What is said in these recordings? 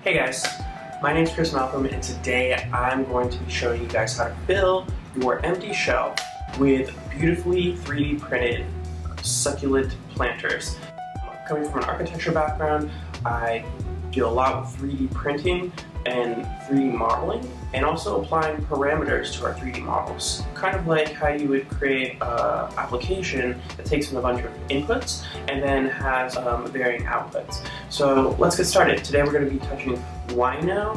Hey guys, my name is Chris Malcolm, and today I'm going to be showing you guys how to fill your empty shell with beautifully 3D printed succulent planters. Coming from an architecture background, I do a lot with 3D printing and 3D modeling, and also applying parameters to our 3D models. Kind of like how you would create an application that takes in a bunch of inputs and then has varying outputs. So let's get started. Today we're going to be touching Rhino,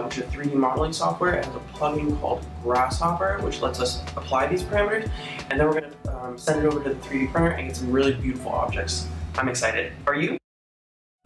which is a 3D modeling software. It has a plugin called Grasshopper, which lets us apply these parameters, and then we're going to send it over to the 3D printer and get some really beautiful objects. I'm excited. Are you?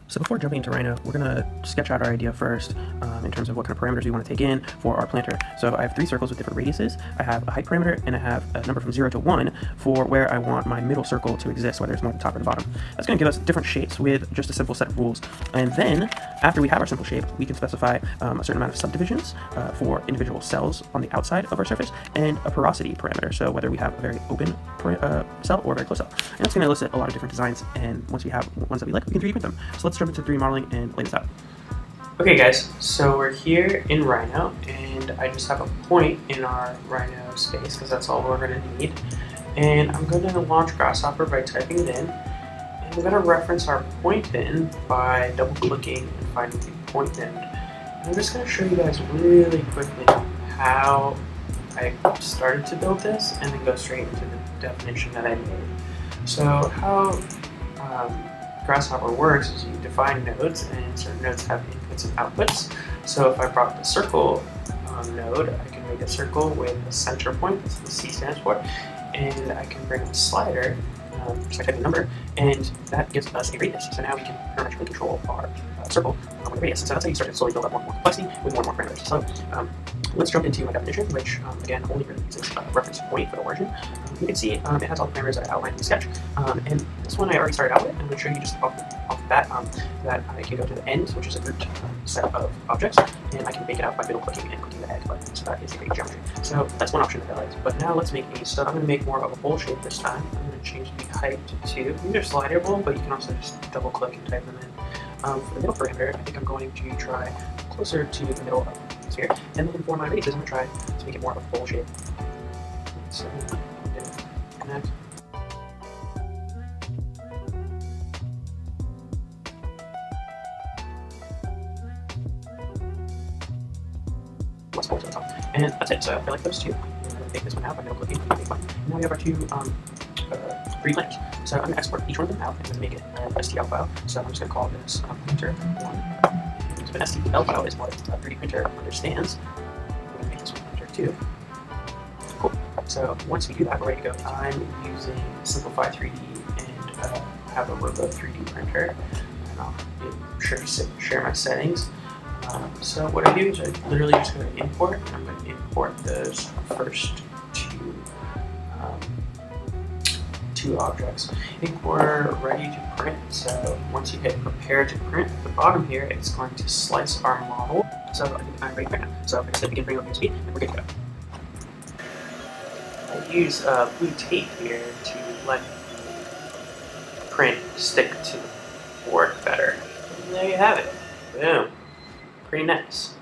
So before jumping into Rhino, we're going to sketch out our idea first in terms of what kind of parameters we want to take in for our planter. So I have 3 circles with different radiuses. I have a height parameter, and I have a number from 0 to 1 for where I want my middle circle to exist, whether it's more at the top or the bottom. That's going to give us different shapes with just a simple set of rules. And then, after we have our simple shape, we can specify a certain amount of subdivisions for individual cells on the outside of our surface, and a porosity parameter, so whether we have a very open cell or a very closed cell. And that's going to elicit a lot of different designs, and once we have ones that we like, we can 3D print them. So let's jump into 3D modeling and lay this out. Okay guys, so we're here in Rhino, and I just have a point in our Rhino space because that's all we're going to need. And I'm going to launch Grasshopper by typing it in, and we're going to reference our point in by double clicking and finding the point in. And I'm just going to show you guys really quickly how I started to build this and then go straight into the definition that I made. So how Grasshopper works is you define nodes, and certain nodes have inputs and outputs. So if I brought the circle node, I can make a circle with a center point, that's what the C stands for, and I can bring a slider, so I type a number, and that gives us a radius. So now we can parametrically control our circle with a radius. So that's how you start to slowly build up more and more complexity with more and more parameters. So let's jump into my definition, which again only really uses reference point for the origin. You can see it has all the parameters that I outlined in the sketch, and this one I already started out with. I'm going to show you just off the bat that I can go to the end, which is a grouped set of objects, and I can make it out by middle clicking and clicking the head button. So that is a great geometry. So that's one option that I like. But now let's make a. So I'm going to make more of a bowl shape this time. I'm going to change the height to 2. These are slidable, but you can also just double click and type them in. For the middle parameter, I think I'm going to try closer to the middle of the sphere. And then for my radius, I'm going to try to make it more of a bowl shape. So connect. Let's pull to the top. And that's it. So I like those two. I'm going to take this one out by middle clicking. And now we have our two 3D planters. So I'm going to export each one of them out and then make it an STL file. So I'm just going to call this printer 1. So an STL file is what a 3D printer understands. We're going to make this one printer 2. Cool. So once we do that, we're ready to go. I'm using Simplify 3D and have a Robo 3D printer. And I'll share my settings. So what I do is I literally just go to import, and I'm going to import those first two objects. I think we're ready to print. So once you hit prepare to print at the bottom here, it's going to slice our model. So I think I'm ready right now. So like I said, we can bring up USB and we're good to go. I use blue tape here to let print stick to the board better. And there you have it. Boom. Pretty nice.